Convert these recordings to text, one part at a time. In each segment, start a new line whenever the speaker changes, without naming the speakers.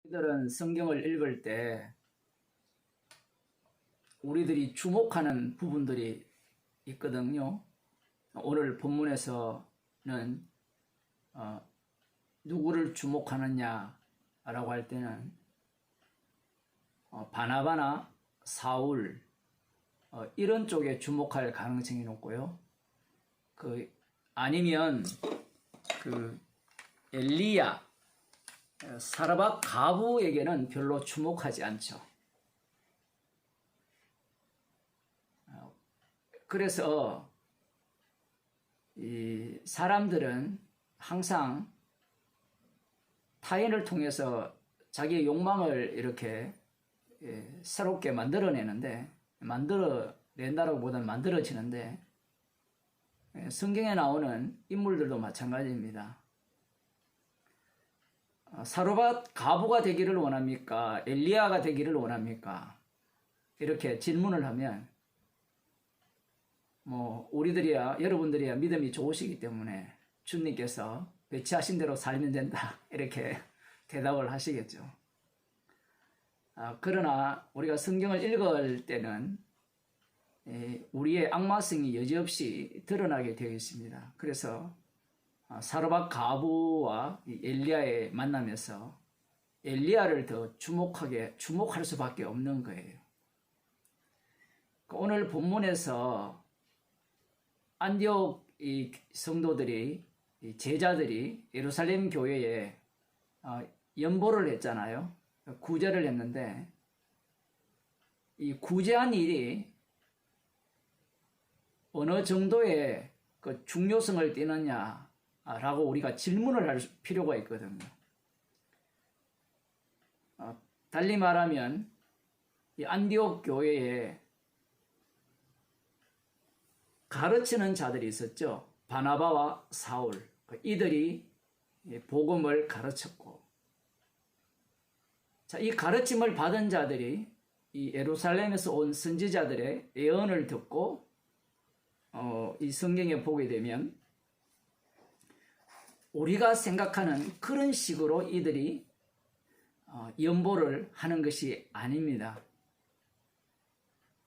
우리들은 성경을 읽을 때 우리들이 주목하는 부분들이 있거든요. 오늘 본문에서는 누구를 주목하느냐라고 할 때는 바나바나 사울 이런 쪽에 주목할 가능성이 높고요. 아니면 엘리야 사르밧 가부에게는 별로 주목하지 않죠. 그래서 이 사람들은 항상 타인을 통해서 자기의 욕망을 이렇게 새롭게 만들어내는데, 만들어낸다라고 보다는 만들어지는데, 성경에 나오는 인물들도 마찬가지입니다. 사르밧 가부가 되기를 원합니까? 엘리야가 되기를 원합니까? 이렇게 질문을 하면 우리들이야, 여러분들이야 믿음이 좋으시기 때문에 주님께서 배치하신 대로 살면 된다 이렇게 대답을 하시겠죠. 그러나 우리가 성경을 읽을 때는 우리의 악마성이 여지없이 드러나게 되어 있습니다. 그래서 사르밧 가부와 엘리야의 만남에서 엘리야를 더 주목할 수밖에 없는 거예요. 오늘 본문에서 안디옥 성도들이, 제자들이 예루살렘 교회에 연보를 했잖아요. 구제를 했는데, 이 구제한 일이 어느 정도의 그 중요성을 띠느냐라고 우리가 질문을 할 필요가 있거든요. 달리 말하면 이 안디옥 교회에 가르치는 자들이 있었죠. 바나바와 사울. 이들이 복음을 가르쳤고, 이 가르침을 받은 자들이 이 예루살렘에서 온 선지자들의 예언을 듣고 이 성경에 보게 되면 우리가 생각하는 그런 식으로 이들이 연보를 하는 것이 아닙니다.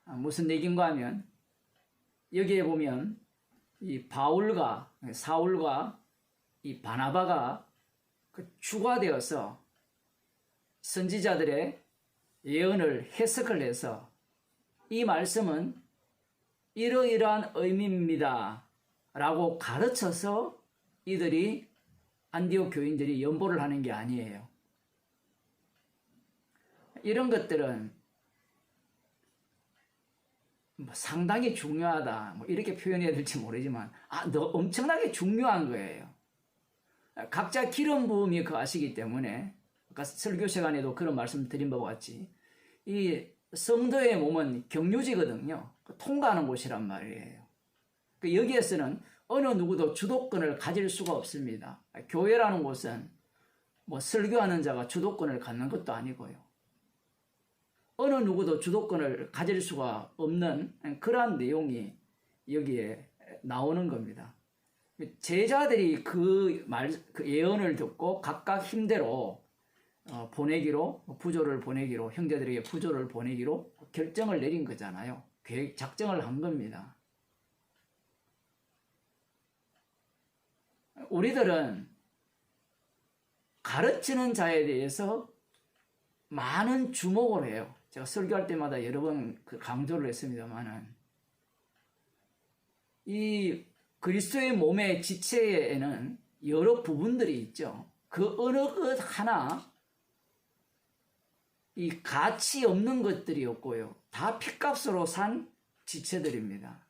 무슨 얘기인가 하면 여기에 보면 이 사울과 이 바나바가 주가되어서 선지자들의 예언을 해석을 해서 이 말씀은 이러이러한 의미입니다 라고 가르쳐서 이들이 안디옥 교인들이 연보를 하는 게 아니에요. 이런 것들은 상당히 중요하다 이렇게 표현해야 될지 모르지만 엄청나게 중요한 거예요. 각자 기름 부음이 거하시기 때문에 아까 설교 시간에도 그런 말씀 드린 바와 같이 이 성도의 몸은 경유지거든요. 통과하는 곳이란 말이에요. 여기에서는 어느 누구도 주도권을 가질 수가 없습니다. 교회라는 곳은 설교하는 자가 주도권을 갖는 것도 아니고요. 어느 누구도 주도권을 가질 수가 없는 그러한 내용이 여기에 나오는 겁니다. 제자들이 그 예언을 듣고 각각 힘대로 부조를 보내기로, 형제들에게 부조를 보내기로 결정을 내린 거잖아요. 작정을 한 겁니다. 우리들은 가르치는 자에 대해서 많은 주목을 해요. 제가 설교할 때마다 여러 번 강조를 했습니다만은, 이 그리스도의 몸의 지체에는 여러 부분들이 있죠. 그 어느 것 하나 이 가치 없는 것들이 없고요. 다 핏값으로 산 지체들입니다.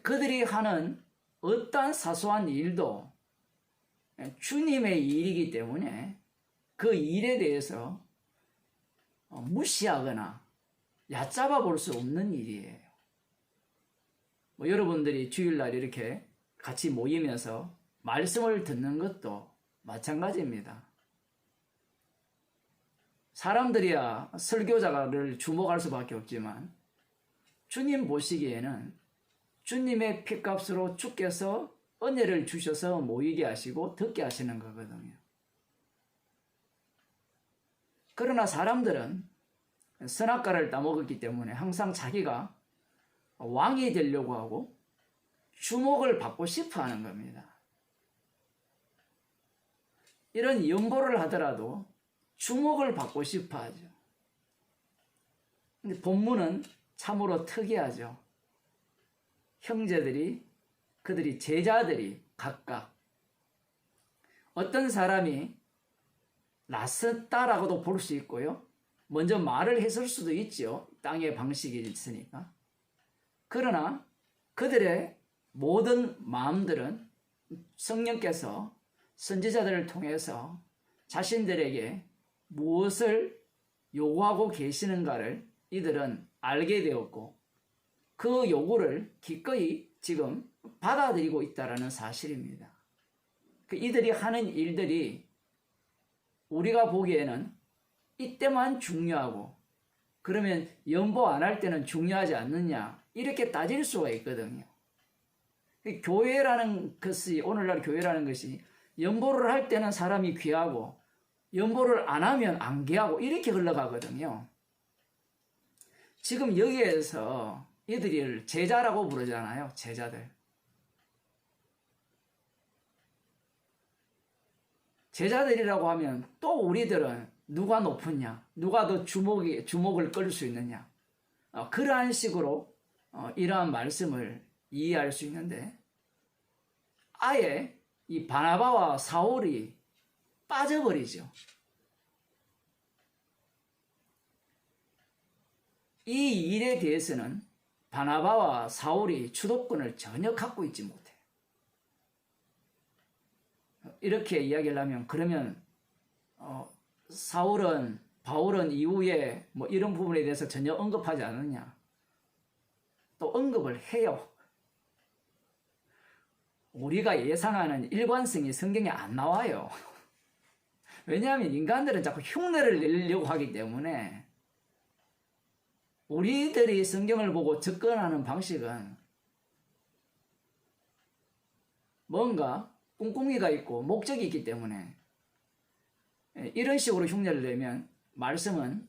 그들이 하는 어떠한 사소한 일도 주님의 일이기 때문에 그 일에 대해서 무시하거나 얕잡아 볼 수 없는 일이에요. 여러분들이 주일날 이렇게 같이 모이면서 말씀을 듣는 것도 마찬가지입니다. 사람들이야 설교자를 주목할 수밖에 없지만 주님 보시기에는 주님의 핏값으로 주께서 은혜를 주셔서 모이게 하시고 듣게 하시는 거거든요. 그러나 사람들은 선악과를 따먹었기 때문에 항상 자기가 왕이 되려고 하고 주목을 받고 싶어 하는 겁니다. 이런 연보를 하더라도 주목을 받고 싶어 하죠. 근데 본문은 참으로 특이하죠. 형제들이, 그들이 제자들이 각각 어떤 사람이 낯섰다라고도 볼 수 있고요. 먼저 말을 했을 수도 있죠. 땅의 방식이 있으니까. 그러나 그들의 모든 마음들은 성령께서 선지자들을 통해서 자신들에게 무엇을 요구하고 계시는가를 이들은 알게 되었고 그 요구를 기꺼이 지금 받아들이고 있다는 사실입니다. 이들이 하는 일들이 우리가 보기에는 이때만 중요하고 그러면 연보 안 할 때는 중요하지 않느냐 이렇게 따질 수가 있거든요. 교회라는 것이 오늘날 교회라는 것이 연보를 할 때는 사람이 귀하고 연보를 안 하면 안 귀하고 이렇게 흘러가거든요. 지금 여기에서 이들을 제자라고 부르잖아요. 제자들. 제자들이라고 하면 또 우리들은 누가 높으냐, 누가 더 주목을 끌 수 있느냐, 그러한 식으로 이러한 말씀을 이해할 수 있는데 아예 이 바나바와 사울이 빠져버리죠. 이 일에 대해서는 바나바와 사울이 주도권을 전혀 갖고 있지 못해. 이렇게 이야기를 하면 그러면 바울은 이후에 뭐 이런 부분에 대해서 전혀 언급하지 않느냐? 또 언급을 해요. 우리가 예상하는 일관성이 성경에 안 나와요. 왜냐하면 인간들은 자꾸 흉내를 내려고 하기 때문에 우리들이 성경을 보고 접근하는 방식은 뭔가 꿍꿍이가 있고 목적이 있기 때문에 이런 식으로 흉내를 내면 말씀은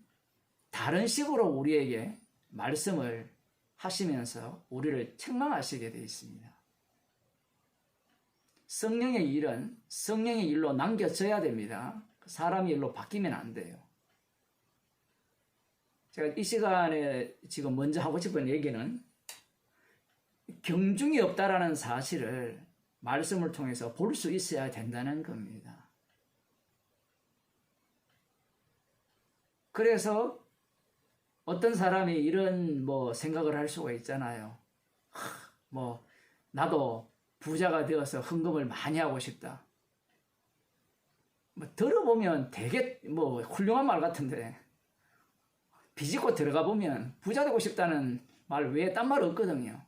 다른 식으로 우리에게 말씀을 하시면서 우리를 책망하시게 되어 있습니다. 성령의 일은 성령의 일로 남겨져야 됩니다. 사람의 일로 바뀌면 안 돼요. 제가 이 시간에 지금 먼저 하고 싶은 얘기는 경중이 없다라는 사실을 말씀을 통해서 볼 수 있어야 된다는 겁니다. 그래서 어떤 사람이 이런 생각을 할 수가 있잖아요. 나도 부자가 되어서 헌금을 많이 하고 싶다. 들어보면 되게 훌륭한 말 같은데 비집고 들어가 보면 부자 되고 싶다는 말 외에 딴 말 없거든요.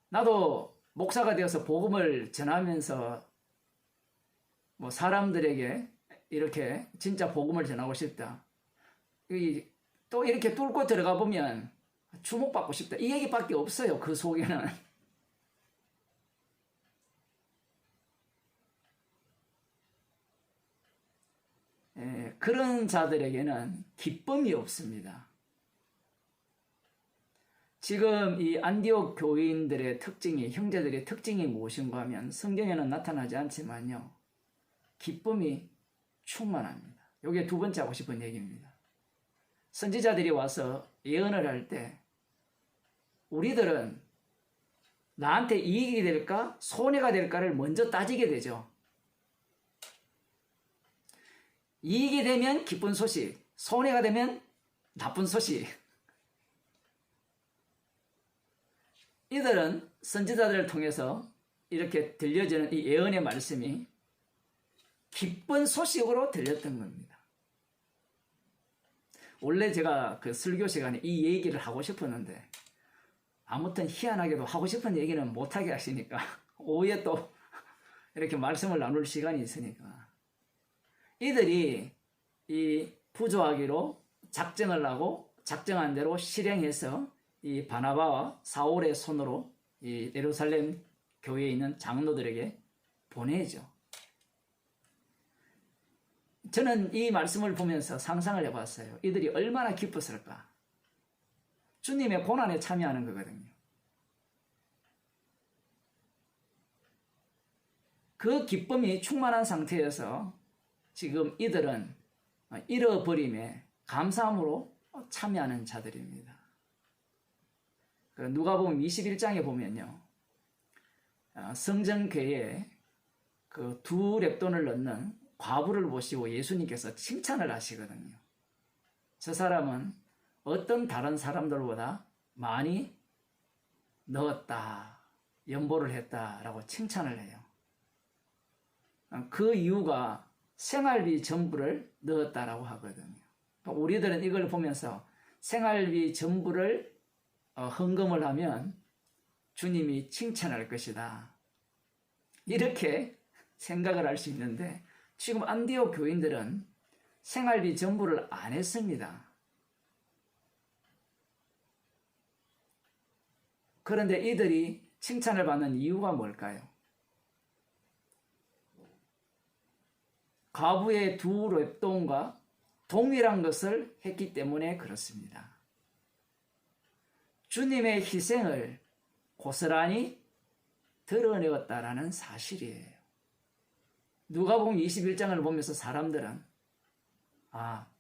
나도 목사가 되어서 복음을 전하면서 사람들에게 이렇게 진짜 복음을 전하고 싶다. 또 이렇게 뚫고 들어가 보면 주목받고 싶다. 이 얘기밖에 없어요. 그 속에는. 그런 자들에게는 기쁨이 없습니다. 지금 이 안디옥 교인들의 특징이, 형제들의 특징이 무엇인가 하면 성경에는 나타나지 않지만요. 기쁨이 충만합니다. 이게 두 번째 하고 싶은 얘기입니다. 선지자들이 와서 예언을 할 때 우리들은 나한테 이익이 될까 손해가 될까를 먼저 따지게 되죠. 이익이 되면 기쁜 소식, 손해가 되면 나쁜 소식. 이들은 선지자들을 통해서 이렇게 들려지는 이 예언의 말씀이 기쁜 소식으로 들렸던 겁니다. 원래 제가 그 설교 시간에 이 얘기를 하고 싶었는데 아무튼 희한하게도 하고 싶은 얘기는 못하게 하시니까 오후에 또 이렇게 말씀을 나눌 시간이 있으니까 이들이 이 부조하기로 작정을 하고 작정한 대로 실행해서 이 바나바와 사울의 손으로 이 예루살렘 교회에 있는 장로들에게 보내죠. 저는 이 말씀을 보면서 상상을 해봤어요. 이들이 얼마나 기뻤을까. 주님의 고난에 참여하는 거거든요. 그 기쁨이 충만한 상태에서 지금 이들은 잃어버림에 감사함으로 참여하는 자들입니다. 누가복음 21장에 보면요, 성전궤에 그 두 렙돈을 넣는 과부를 보시고 예수님께서 칭찬을 하시거든요. 저 사람은 어떤 다른 사람들보다 많이 넣었다, 연보를 했다라고 칭찬을 해요. 그 이유가 생활비 전부를 넣었다라고 하거든요. 우리들은 이걸 보면서 생활비 전부를 헌금을 하면 주님이 칭찬할 것이다, 이렇게 생각을 할 수 있는데, 지금 안디옥 교인들은 생활비 전부를 안 했습니다. 그런데 이들이 칭찬을 받는 이유가 뭘까요? 과부의 두 렙돈과 동일한 것을 했기 때문에 그렇습니다. 주님의 희생을 고스란히 드러내었다라는 사실이에요. 누가복음 21장을 보면서 사람들은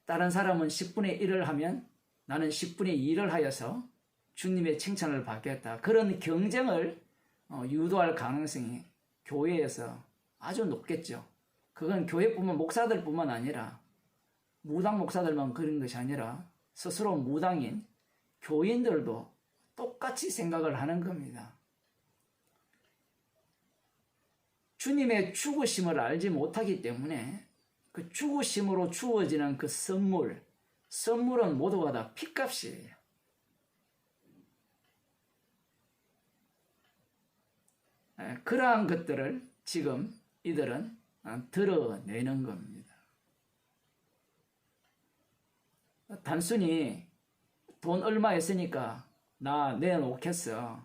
다른 사람은 10분의 1을 하면 나는 10분의 2를 하여서 주님의 칭찬을 받겠다, 그런 경쟁을 유도할 가능성이 교회에서 아주 높겠죠. 그건 교회뿐만, 목사들뿐만 아니라, 무당 목사들만 그런 것이 아니라 스스로 무당인 교인들도 똑같이 생각을 하는 겁니다. 주님의 죽으심을 알지 못하기 때문에 그 죽으심으로 주어지는 그 선물은 모두가 다 핏값이에요. 그러한 것들을 지금 이들은 드러내는 겁니다. 단순히 돈 얼마 했으니까 나 내놓겠어,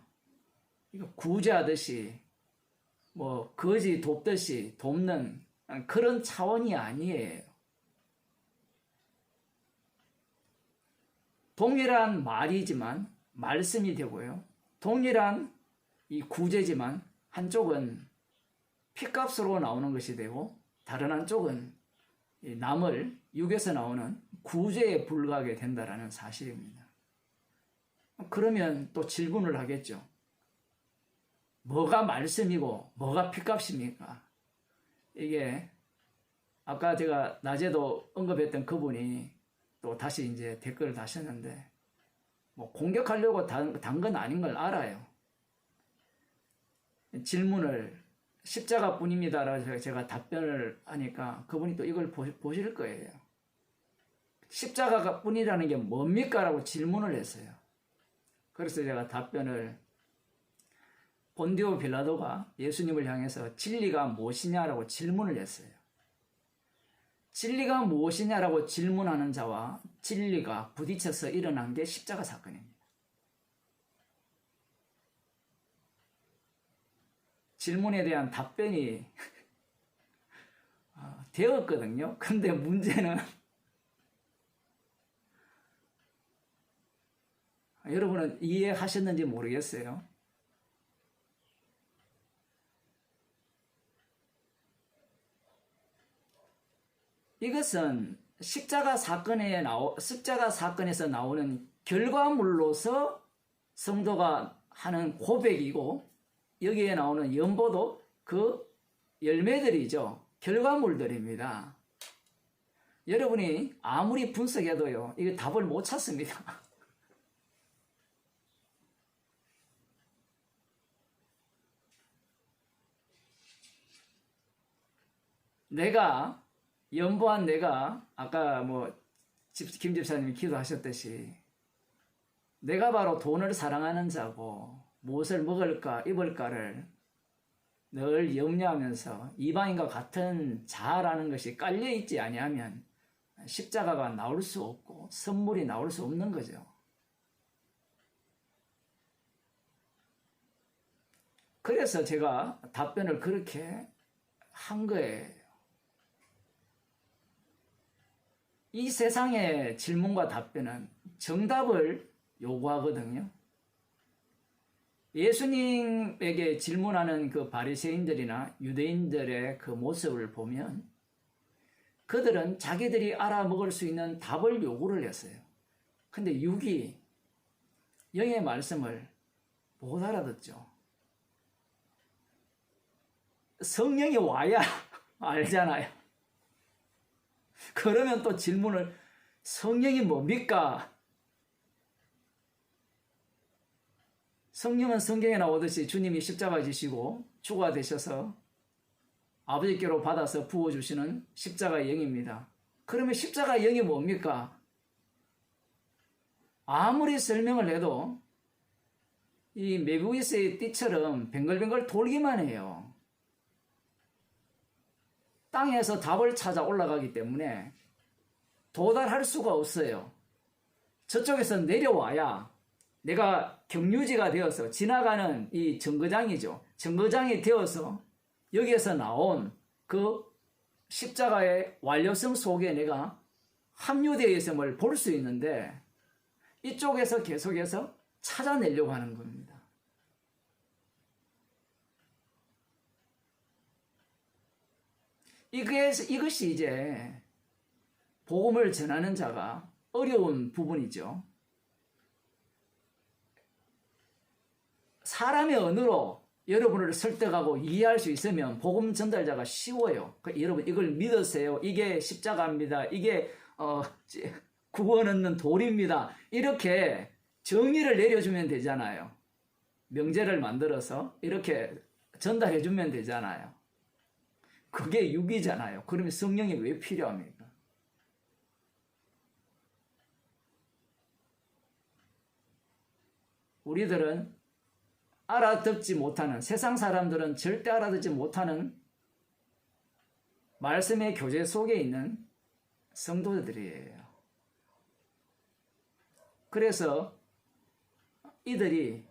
이거 구제하듯이 거지 돕듯이 돕는 그런 차원이 아니에요. 동일한 말이지만 말씀이 되고요, 동일한 이 구제지만 한쪽은 핏값으로 나오는 것이 되고 다른 한쪽은 남을 육에서 나오는 구제에 불과하게 된다는 사실입니다. 그러면 또 질문을 하겠죠. 뭐가 말씀이고 뭐가 핏값입니까? 이게 아까 제가 낮에도 언급했던 그분이 또 다시 이제 댓글을 다셨는데, 공격하려고 단 건 아닌 걸 알아요. 질문을 십자가뿐입니다라고 제가 답변을 하니까 그분이 또 이걸 보실 거예요. 십자가가 뿐이라는 게 뭡니까? 라고 질문을 했어요. 그래서 제가 답변을, 본디오 빌라도가 예수님을 향해서 진리가 무엇이냐라고 질문을 했어요. 진리가 무엇이냐라고 질문하는 자와 진리가 부딪혀서 일어난 게 십자가 사건입니다. 질문에 대한 답변이 되었거든요. 근데 문제는 여러분은 이해하셨는지 모르겠어요. 이것은 십자가 사건에서 나오는 결과물로서 성도가 하는 고백이고, 여기에 나오는 연보도 그 열매들이죠. 결과물들입니다. 여러분이 아무리 분석해도요, 이거 답을 못 찾습니다. 연보한 내가 아까 김 집사님이 기도하셨듯이 내가 바로 돈을 사랑하는 자고 무엇을 먹을까 입을까를 늘 염려하면서 이방인과 같은 자라는 것이 깔려있지 아니하면 십자가가 나올 수 없고 선물이 나올 수 없는 거죠. 그래서 제가 답변을 그렇게 한 거예요. 이 세상의 질문과 답변은 정답을 요구하거든요. 예수님에게 질문하는 그 바리새인들이나 유대인들의 그 모습을 보면 그들은 자기들이 알아먹을 수 있는 답을 요구를 했어요. 근데 육이 영의 말씀을 못 알아듣죠. 성령이 와야 알잖아요. 그러면 또 질문을 성령이 뭡니까? 성령은 성경에 나오듯이 주님이 십자가 지시고 주가 되셔서 아버지께로 받아서 부어주시는 십자가의 영입니다. 그러면 십자가의 영이 뭡니까? 아무리 설명을 해도 이 메비우스의 띠처럼 뱅글뱅글 돌기만 해요. 땅에서 답을 찾아 올라가기 때문에 도달할 수가 없어요. 저쪽에서 내려와야 내가 경유지가 되어서 지나가는 이 정거장이죠. 정거장이 되어서 여기에서 나온 그 십자가의 완료성 속에 내가 합류되어 있음을 볼 수 있는데 이쪽에서 계속해서 찾아내려고 하는 겁니다. 이것이 이제 복음을 전하는 자가 어려운 부분이죠. 사람의 언어로 여러분을 설득하고 이해할 수 있으면 복음 전달자가 쉬워요. 여러분 이걸 믿으세요. 이게 십자가입니다. 이게 구원 얻는 돌입니다. 이렇게 정의를 내려주면 되잖아요. 명제를 만들어서 이렇게 전달해주면 되잖아요. 그게 육이잖아요. 그러면 성령이 왜 필요합니까? 우리들은 알아듣지 못하는, 세상 사람들은 절대 알아듣지 못하는 말씀의 교제 속에 있는 성도들이에요. 그래서 이들이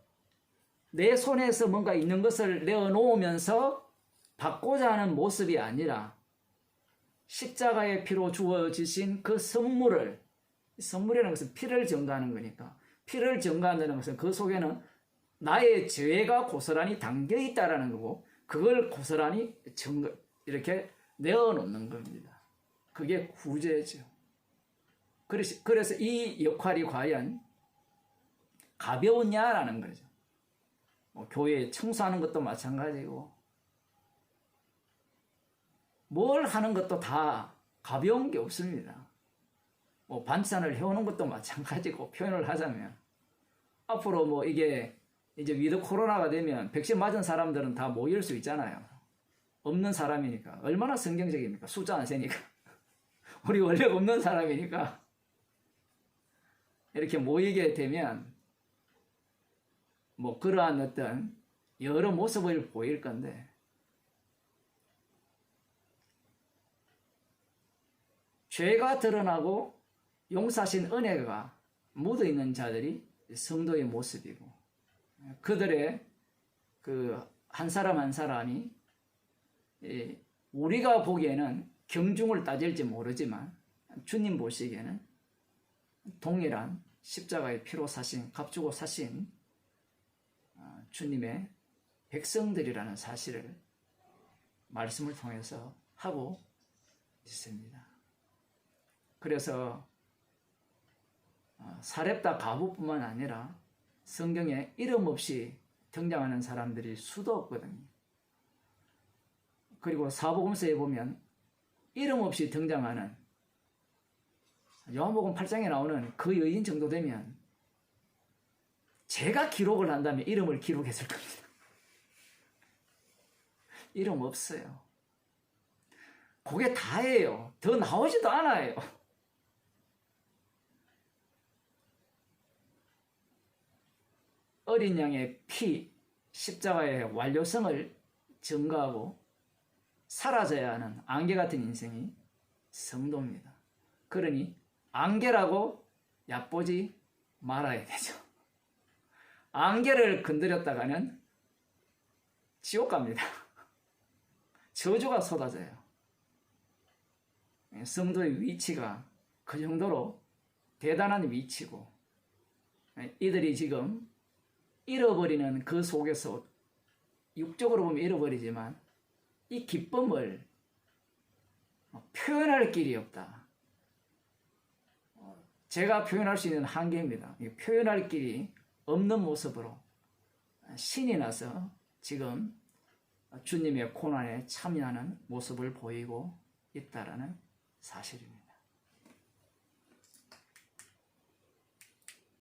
내 손에서 뭔가 있는 것을 내어놓으면서 받고자 하는 모습이 아니라 십자가의 피로 주어지신 그 선물이라는 것은 피를 증가하는 거니까, 피를 증가한다는 것은 그 속에는 나의 죄가 고스란히 담겨 있다라는 거고, 그걸 고스란히 이렇게 내어놓는 겁니다. 그게 구제죠. 그래서 이 역할이 과연 가벼웠냐라는 거죠. 교회 청소하는 것도 마찬가지고, 뭘 하는 것도 다 가벼운 게 없습니다. 반찬을 해오는 것도 마찬가지고, 표현을 하자면 앞으로 이게 이제 위드 코로나가 되면 백신 맞은 사람들은 다 모일 수 있잖아요. 없는 사람이니까. 얼마나 성경적입니까? 숫자 안 세니까. 우리 원래 없는 사람이니까 이렇게 모이게 되면 그러한 어떤 여러 모습을 보일 건데, 죄가 드러나고 용서하신 은혜가 묻어있는 자들이 성도의 모습이고, 그들의 그 한 사람 한 사람이 우리가 보기에는 경중을 따질지 모르지만 주님 보시기에는 동일한 십자가의 피로 사신, 값주고 사신 주님의 백성들이라는 사실을 말씀을 통해서 하고 있습니다. 그래서 사렙다 가부뿐만 아니라 성경에 이름 없이 등장하는 사람들이 수도 없거든요. 그리고 사복음서에 보면 이름 없이 등장하는, 요한복음 8장에 나오는 그 여인 정도 되면 제가 기록을 한다면 이름을 기록했을 겁니다. 이름 없어요. 그게 다예요. 더 나오지도 않아요. 어린 양의 피, 십자가의 완료성을 증거하고 사라져야 하는 안개 같은 인생이 성도입니다. 그러니 안개라고 얕보지 말아야 되죠. 안개를 건드렸다가는 지옥 갑니다. 저주가 쏟아져요. 성도의 위치가 그 정도로 대단한 위치고, 이들이 지금 잃어버리는 그 속에서 육적으로 보면 잃어버리지만 이 기쁨을 표현할 길이 없다. 제가 표현할 수 있는 한계입니다. 표현할 길이 없는 모습으로 신이 나서 지금 주님의 고난에 참여하는 모습을 보이고 있다라는 사실입니다.